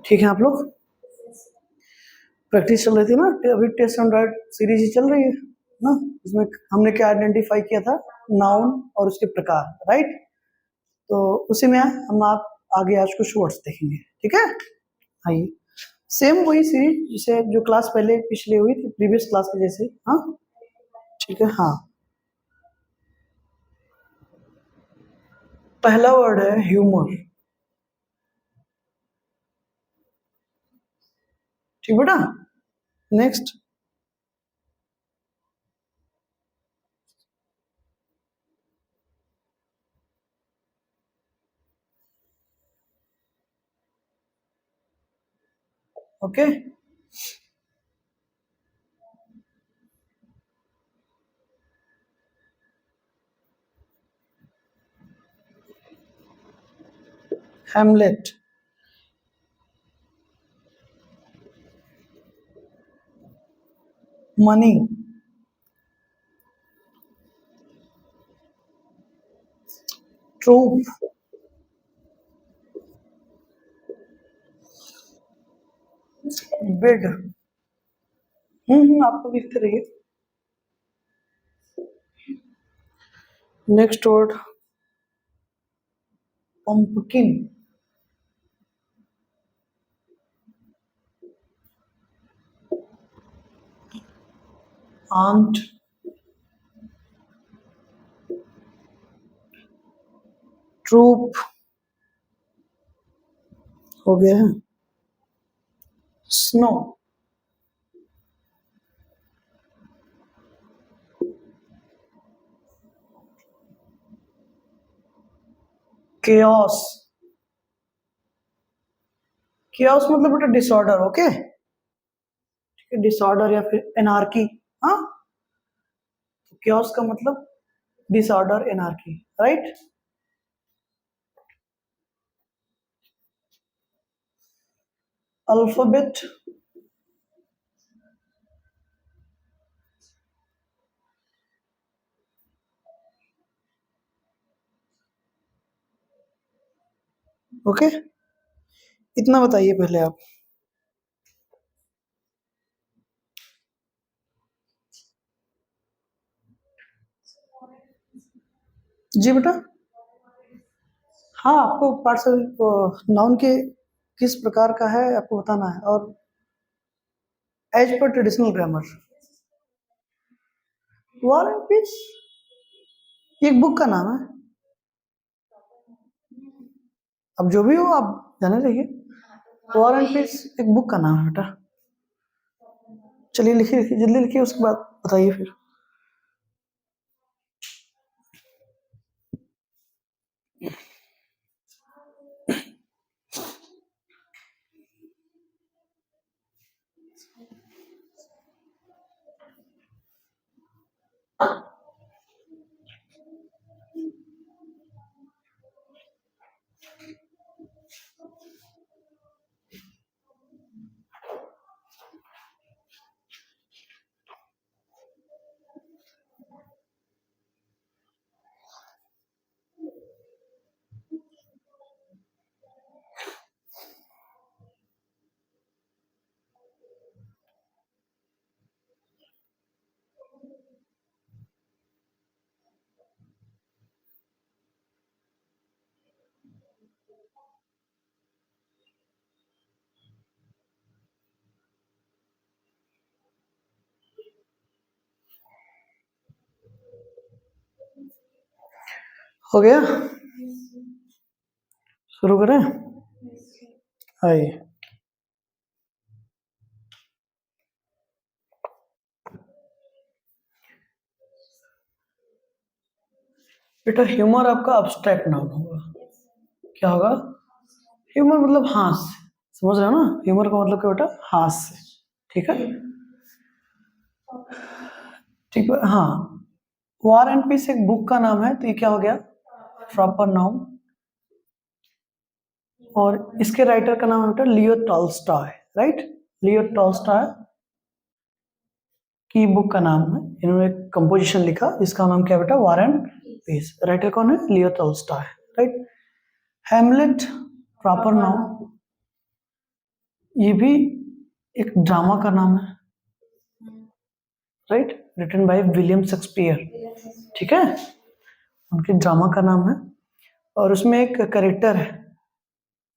ठीक है आप लोग, प्रैक्टिस चल रही थी ना, अभी टेस्ट एंड राइट सीरीज ही चल रही है ना। इसमें हमने क्या आइडेंटिफाई किया था, नाउन और उसके प्रकार, राइट। तो उसी में हम आप आगे आज कुछ वर्ड्स देखेंगे, ठीक है। आइए, सेम वही सीरीज जिसे जो क्लास पहले पिछले हुई थी, प्रीवियस क्लास के जैसे, हाँ ठीक है। हाँ, पहला वर्ड है ह्यूमर, ठीक बेटा। Next, okay. Hamlet, money, troop, bid. आपको लिखते रहिए। Next word pumpkin, ant, troop हो गया है। स्नो, केओस, केओस मतलब बेटा डिसऑर्डर, ओके, ठीक है, डिसऑर्डर या फिर एनार्की। हाँ, केओस का मतलब disorder, anarchy, right. Alphabet, okay, इतना बताइए पहले आप। जी बेटा, हाँ आपको पार्ट्स नाउन के किस प्रकार का है आपको बताना है, और as per traditional grammar. War and peace एक बुक का नाम है, अब जो भी हो आप जाने रहिए। वॉर एंड पीस एक बुक का नाम है बेटा। चलिए लिखिए लिखिए, जल्दी लिखिए, उसके बाद बताइए फिर। हो गया, शुरू करें। आइए, बेटा ह्यूमर आपका अब्स्ट्रैक्ट नाउन होगा। क्या होगा? ह्यूमर मतलब हास्य, समझ रहे हो ना, ह्यूमर का मतलब क्या बेटा, हास्य, ठीक है। ठीक है, हाँ। वॉर एंड पीस एक बुक का नाम है, तो ये क्या हो गया, प्रॉपर नाउन। और इसके राइटर का नाम है बेटा लियो टॉल्स्टॉय, राइट। लियो टॉल्स्टॉय की बुक का नाम है, इन्होंने एक कंपोजिशन लिखा जिसका नाम क्या बेटा, वॉर एंड पीस। राइटर कौन है? Leo Tolstoy, right. Hamlet proper noun, ये भी एक ड्रामा का नाम है, right, written by William Shakespeare, ठीक है, उनके ड्रामा का नाम है। और उसमें एक कैरेक्टर है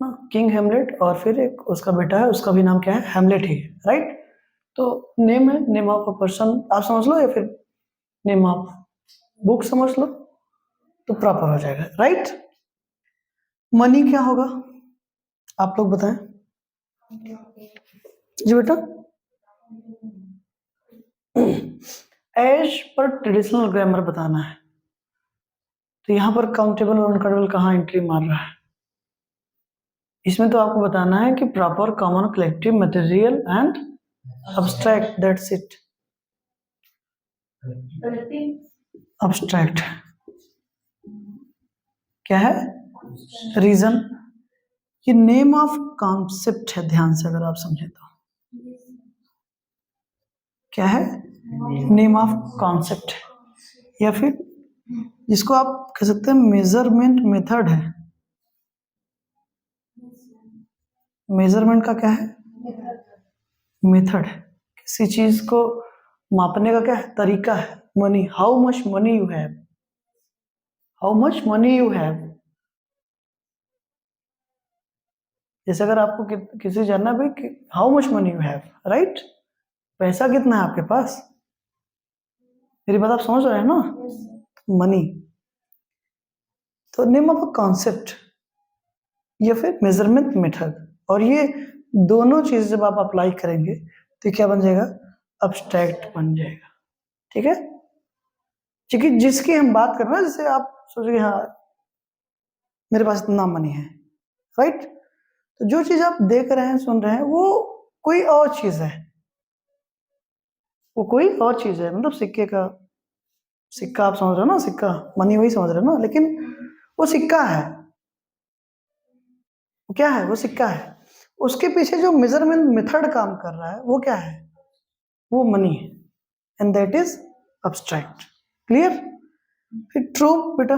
ना, किंग हेमलेट, और फिर एक उसका बेटा है, उसका भी नाम क्या है, हेमलेट ही है, राइट। तो नेम है, नेम ऑफ अ पर्सन आप समझ लो, या फिर नेम ऑफ बुक समझ लो, तो प्रॉपर हो जाएगा, राइट। मनी क्या होगा, आप लोग बताएं जी बेटा। एज पर ट्रेडिशनल ग्रामर बताना है, तो यहाँ पर काउंटेबल और अनकाउंटेबल कहाँ एंट्री मार रहा है, इसमें तो आपको बताना है कि proper, common, collective, material and abstract, that's it. Abstract क्या है, रीजन, ये नेम ऑफ कॉन्सेप्ट है, ध्यान से अगर आप समझे तो क्या है, नेम ऑफ कॉन्सेप्ट, या फिर जिसको आप कह सकते हैं मेजरमेंट मेथड है। मेजरमेंट का क्या है, मेथड, किसी चीज को मापने का क्या है, तरीका है। Money, how much money you have, how much money you have, जैसे अगर आपको किसी जानना भाई कि how much money you have, right, पैसा कितना है आपके पास, मेरी बात आप समझ रहे हैं ना, मनी। तो नेम ऑफ अ कॉन्सेप्ट या फिर मेजरमेंट मेथड, और ये दोनों चीज जब आप अप्लाई करेंगे तो क्या बन जाएगा, अब्स्ट्रैक्ट बन जाएगा, ठीक है। क्योंकि जिसकी हम बात कर रहे हैं, जैसे आप सोचोगे हाँ मेरे पास इतना मनी है, राइट, तो जो चीज आप देख रहे हैं, सुन रहे हैं, वो कोई और चीज है, वो कोई और चीज है, मतलब सिक्के का, सिक्का आप समझ रहे हो ना, सिक्का मनी वही समझ रहे हो ना, लेकिन वो सिक्का है, वो क्या है, वो सिक्का है, उसके पीछे जो मेजरमेंट मेथड काम कर रहा है वो क्या है, वो मनी है, and that is abstract, clear. फिर ट्रूप बेटा,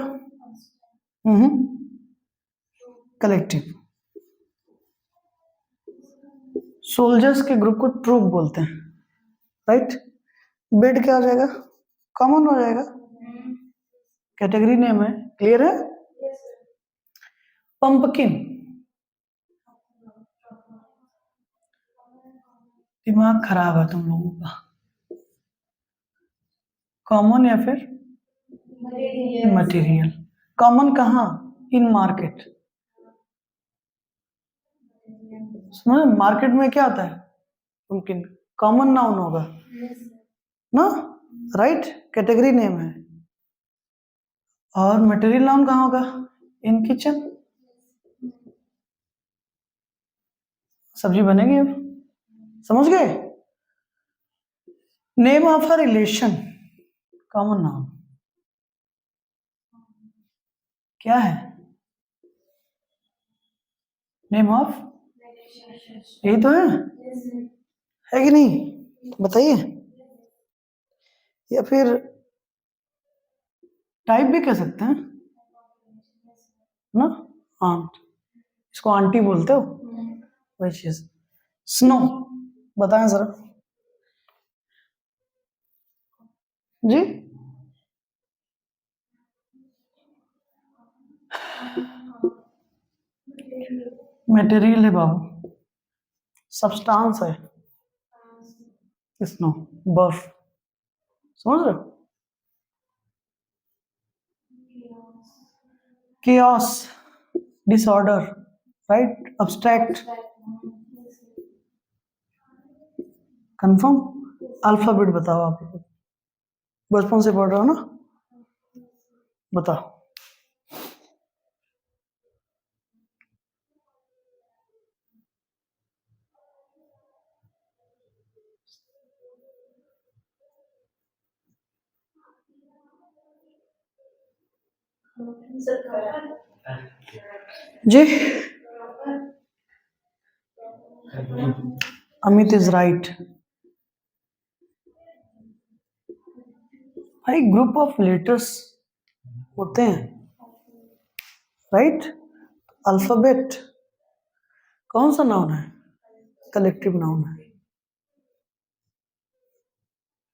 कलेक्टिव, सोल्जर्स के ग्रुप को ट्रूप बोलते हैं, राइट। बेड क्या हो जाएगा, कॉमन हो जाएगा, कैटेगरी नेम है, क्लियर है। पंपकिन, दिमाग खराब है तुम लोगों का, कॉमन या फिर मटेरियल, कॉमन कहाँ, इन मार्केट, समझ, मार्केट में क्या आता है, पंपकिन कॉमन नाउन होगा ना, राइट, कैटेगरी नेम है। और मटेरियल नाउन कहाँ होगा, इन किचन, सब्जी बनेगी अब, समझ गए। Name of a relation, common noun क्या है, नेम ऑफ, यही तो है कि नहीं, बताइए। या फिर टाइप भी कह सकते हैं ना, आंट, इसको आंटी बोलते हो, वही चीज। स्नो, बताएं जरा जी, मटेरियल है बाबू, सब्सटेंस है, स्नो, बर्फ, समझ रहे हो। chaos, disorder, right, abstract, confirm. Alphabet बताओ, आप बचपन से पढ़ रहे हो ना, बताओ। जी, अमित इज राइट। भाई ग्रुप ऑफ लेटर्स होते हैं, राइट, अल्फाबेट कौन सा नाउन है, कलेक्टिव नाउन है।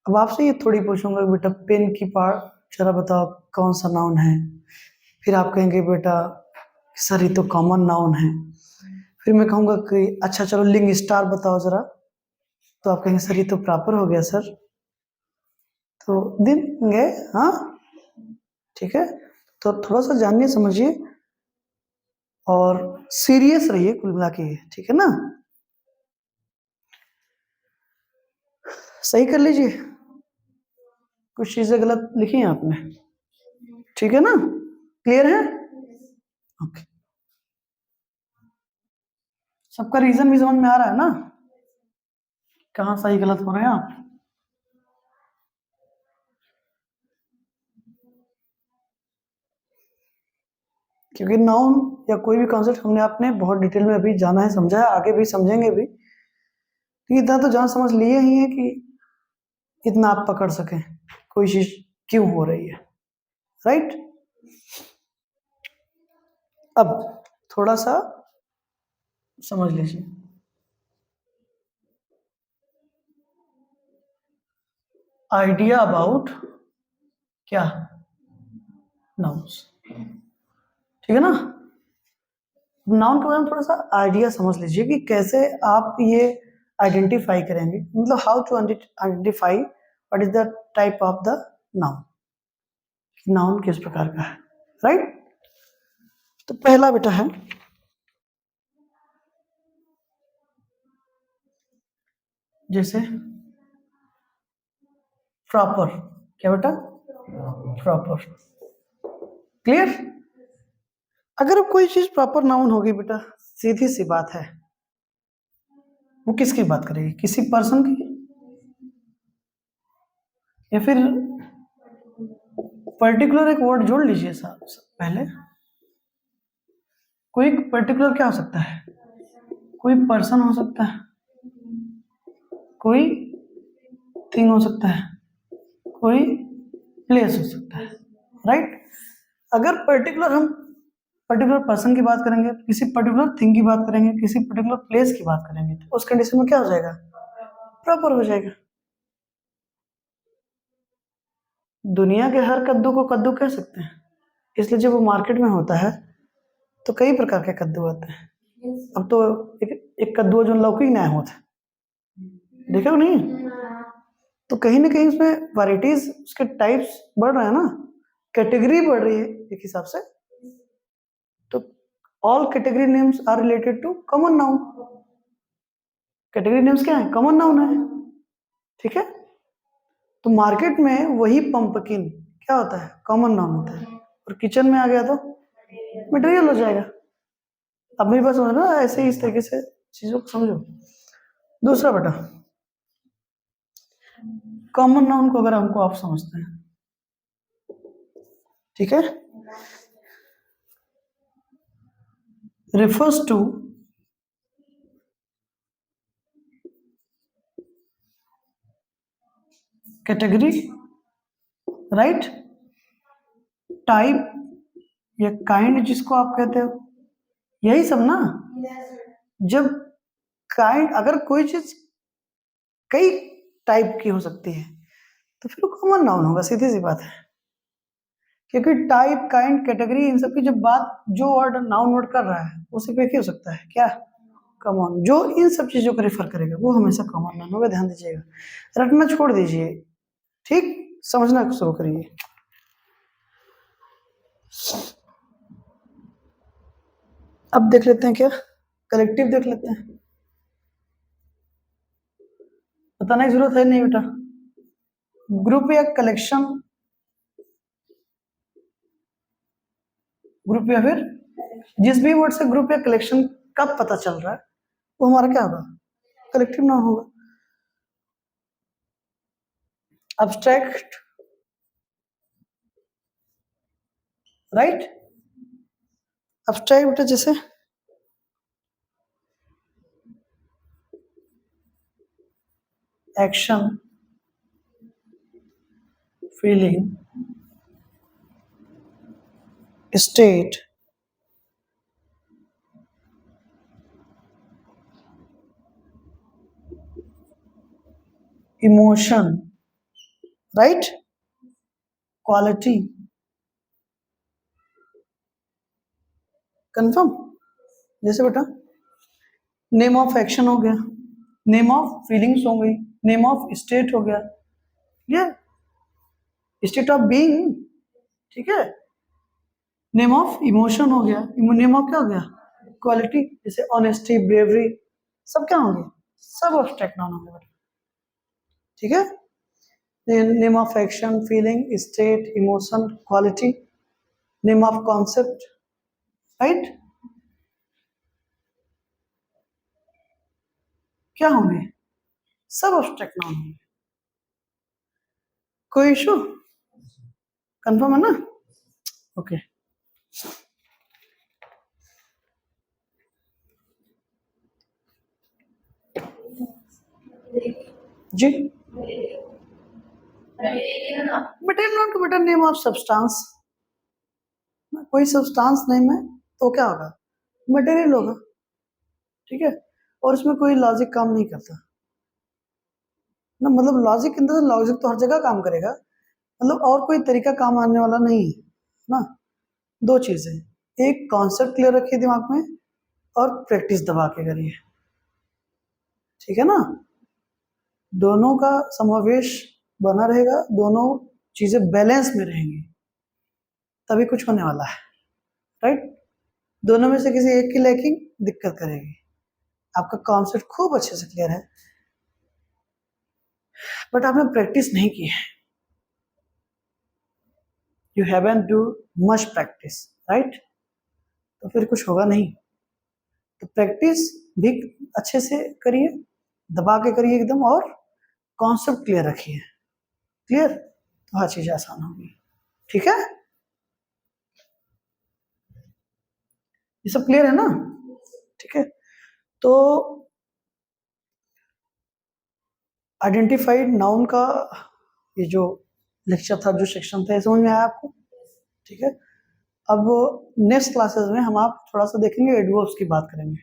अब आपसे ये थोड़ी पूछूंगा बेटा पेन की पार्ट जरा बताओ कौन सा नाउन है, फिर आप कहेंगे बेटा सर ये तो कॉमन नाउन है, फिर मैं कहूंगा कि अच्छा चलो लिंग स्टार बताओ जरा, तो आप कहेंगे सर ये तो प्रॉपर हो गया सर, तो देंगे। हाँ ठीक है, तो थोड़ा सा जानिए समझिए और सीरियस रहिए कुल मिला के, ठीक है ना। सही कर लीजिए, कुछ चीजें गलत लिखी हैं आपने, ठीक है ना, क्लियर है। ओके, सबका रीजन भी समझ में आ रहा है ना, कहाँ सही गलत हो रहे हैं आप। क्योंकि नाउन या कोई भी कॉन्सेप्ट हमने आपने बहुत डिटेल में अभी जाना है, समझा है, आगे भी समझेंगे भी, तो इतना तो जान समझ लिए ही है कि इतना आप पकड़ सकें कोई चीज क्यों हो रही है, राइट। अब थोड़ा सा समझ लीजिए, आइडिया अबाउट क्या नाउन्स, ठीक है ना। नाउन के बारे में थोड़ा सा आइडिया समझ लीजिए कि कैसे आप ये आइडेंटिफाई करेंगे, मतलब how to identify what is the type of the noun, noun किस प्रकार का है, राइट। तो पहला बेटा है जैसे प्रॉपर, क्या बेटा प्रॉपर, क्लियर। अगर कोई चीज प्रॉपर नाउन होगी बेटा, सीधी सी बात है वो किसकी बात करेगी, किसी पर्सन की, या फिर पर्टिकुलर एक वर्ड जोड़ लीजिए साहब पहले, कोई पर्टिकुलर क्या हो सकता है, कोई पर्सन हो सकता है, कोई थिंग हो सकता है, कोई प्लेस हो सकता है, राइट। अगर पर्टिकुलर हम पर्टिकुलर पर्सन की बात करेंगे, किसी पर्टिकुलर थिंग की बात करेंगे, किसी पर्टिकुलर प्लेस की बात करेंगे, तो उस कंडीशन में क्या हो जाएगा, प्रॉपर हो जाएगा। दुनिया के हर कद्दू को कद्दू कह सकते हैं, इसलिए जब वो मार्केट में होता है तो कई प्रकार के कद्दू आते हैं। अब तो एक कद्दू जो लौकी नया होता है, देखा हो नहीं, तो कहीं ना कहीं उसमें वैरायटीज उसके टाइप्स बढ़ रहे हैं ना, कैटेगरी बढ़ रही है एक हिसाब से, तो all category names are related to common noun, category names क्या है, कॉमन नाउन है, ठीक है। तो मार्केट में वही पंपकिन क्या होता है, कॉमन नाउन होता है, और किचन में आ गया तो मटेरियल हो जाएगा। अब मेरी बात समझ ना, ऐसे ही इस तरीके से चीजों को समझो। दूसरा बेटा, कॉमन नाउन को अगर हमको आप समझते हैं, ठीक है, refers to category, right, type या काइंड जिसको आप कहते हो, यही सब ना। जब काइंड, अगर कोई चीज कई टाइप की हो सकती है तो फिर वो कॉमन नाउन होगा, सीधी सी बात है। क्योंकि टाइप काइंड कैटेगरी इन सब की जब बात जो वर्ड नाउन वर्ड कर रहा है वो सिर्फ एक ही हो सकता है, क्या, कॉमन। जो इन सब चीजों को रेफर करेगा वो हमेशा कॉमन नाउन होगा, ध्यान दीजिएगा, रटना छोड़ दीजिए, ठीक, समझना शुरू करिए। अब देख लेते हैं क्या, कलेक्टिव देख लेते हैं, बताने की जरूरत है नहीं बेटा, ग्रुप या कलेक्शन, ग्रुप या फिर जिस भी वर्ड से ग्रुप या कलेक्शन कब पता चल रहा है वो हमारा क्या होगा, कलेक्टिव नाउन होगा। अब्स्ट्रैक्ट, राइट, अब्स्ट्रैक्ट बेटा जैसे action, feeling, state, emotion, right, quality, confirm. जैसे बेटा नेम ऑफ एक्शन हो गया, नेम ऑफ फीलिंग्स हो गई, नेम ऑफ स्टेट हो गया, क्लियर, स्टेट ऑफ बीइंग, ठीक है। नेम ऑफ इमोशन हो गया, नेम ऑफ क्या हो गया, क्वालिटी, जैसे ऑनेस्टी, ब्रेवरी, सब क्या होंगे, सब एब्स्ट्रैक्ट नाउन होंगे बेटा, ठीक है। Name of action, feeling, state, emotion, quality, name of concept, right, क्या होंगे, सब एब्स्ट्रैक्ट नाउन होंगे। कोई इशू, कंफर्म है ना, ओके। जी, मटेरियल नॉट बेटा नेम ऑफ सब्सटेंस, कोई सब्सटेंस नेम है तो क्या होगा, मटेरियल होगा, ठीक है। और इसमें कोई लॉजिक काम नहीं करता ना, मतलब लॉजिक इन द लॉजिक तो हर जगह काम करेगा, मतलब और कोई तरीका काम आने वाला नहीं है ना। दो चीजें, एक कॉन्सेप्ट क्लियर रखिए दिमाग में और प्रैक्टिस दबा के करिए, ठीक है ना। दोनों का समावेश बना रहेगा, दोनों चीजें बैलेंस में रहेंगी तभी कुछ होने वाला है, राइट। दोनों में से किसी एक की लैकिंग दिक्कत करेगी। आपका कॉन्सेप्ट खूब अच्छे से क्लियर है बट आपने प्रैक्टिस नहीं की है, you haven't do much practice, right, तो फिर कुछ होगा नहीं। तो प्रैक्टिस भी अच्छे से करिए, दबा के करिए एकदम, और कॉन्सेप्ट क्लियर रखिए, क्लियर, तो हर चीज आसान होगी, ठीक है। ये सब क्लियर है ना, ठीक है। तो आइडेंटिफाइड नाउन का ये जो लेक्चर था, जो सेक्शन था, समझ में आया आपको, ठीक है। अब नेक्स्ट क्लासेस में हम आप थोड़ा सा देखेंगे एडवर्ब्स की बात करेंगे।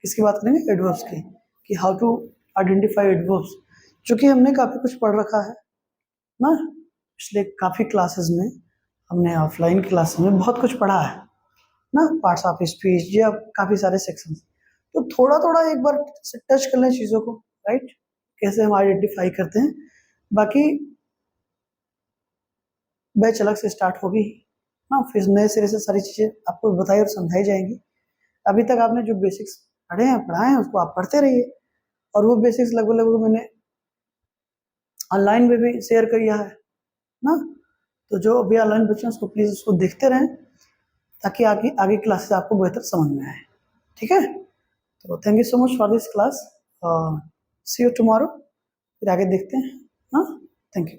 किसकी बात करेंगे, एडवर्ब्स की, कि हाउ टू आइडेंटिफाई एडवर्ब्स, क्योंकि हमने काफ़ी कुछ पढ़ रखा है ना, पिछले काफ़ी क्लासेस में, हमने ऑफलाइन क्लासेस में बहुत कुछ पढ़ा है ना, पार्ट्स ऑफ स्पीच या काफ़ी सारे सेक्शंस, तो थोड़ा थोड़ा एक बार टच कर लें चीज़ों को, राइट, कैसे हम आइडेंटिफाई करते हैं। बाकी बैच अलग से स्टार्ट होगी ना, फिर नए सिरे से सारी चीज़ें आपको बताई और समझाई जाएंगी। अभी तक आपने जो बेसिक्स पढ़े हैं, पढ़ाए हैं, उसको आप पढ़ते रहिए, और वो बेसिक्स लगभग लगभग मैंने ऑनलाइन में भी शेयर किया है ना, तो जो अभी ऑनलाइन बच्चे हैं उसको प्लीज़ उसको देखते रहें ताकि आगे आगे क्लासेस आपको बेहतर समझ में आए, ठीक है। तो thank you so much for this class, see you tomorrow, फिर आगे देखते हैं, हाँ, थैंक यू।